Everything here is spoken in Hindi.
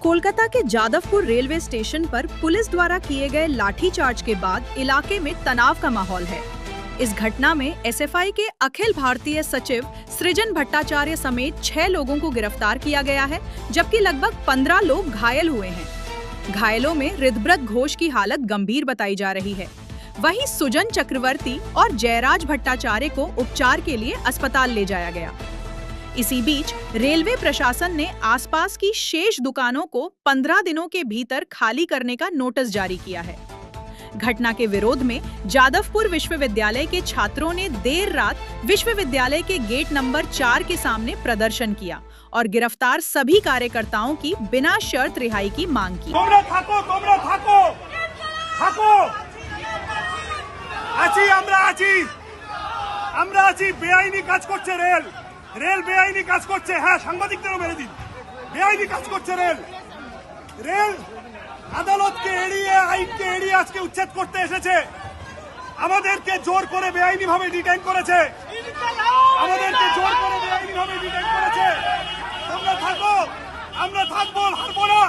कोलकाता के जादवपुर रेलवे स्टेशन पर पुलिस द्वारा किए गए लाठीचार्ज के बाद इलाके में तनाव का माहौल है। इस घटना में एसएफआई के अखिल भारतीय सचिव सृजन भट्टाचार्य समेत 6 लोगों को गिरफ्तार किया गया है, जबकि लगभग 15 लोग घायल हुए हैं। घायलों में रिद्रब्रत घोष की हालत गंभीर बताई जा रही है। वहीं सुजन चक्रवर्ती और जयराज भट्टाचार्य को उपचार के लिए अस्पताल ले जाया गया। इसी बीच रेलवे प्रशासन ने आसपास की शेष दुकानों को 15 दिनों के भीतर खाली करने का नोटिस जारी किया है। घटना के विरोध में जादवपुर विश्वविद्यालय के छात्रों ने देर रात विश्वविद्यालय के गेट नंबर 4 के सामने प्रदर्शन किया और गिरफ्तार सभी कार्यकर्ताओं की बिना शर्त रिहाई की मांग की। রেল বেআইনি কাজ করছে। হ্যাঁ, সাংবাদিকদেরও মেরে দিন। বেআইনি কাজ করছে রেল। রেল আদালতকে এড়িয়ে, আইনকে এড়িয়ে আজকে উচ্ছেদ করতে এসেছে। আমাদেরকে জোর করে বেআইনি ভাবে ডিটেইন করেছে। আমাদেরকে জোর করে বেআইনি ভাবে ডিটেইন করেছে। তোমরা থাকো, আমরা থাকবো, হারবো না।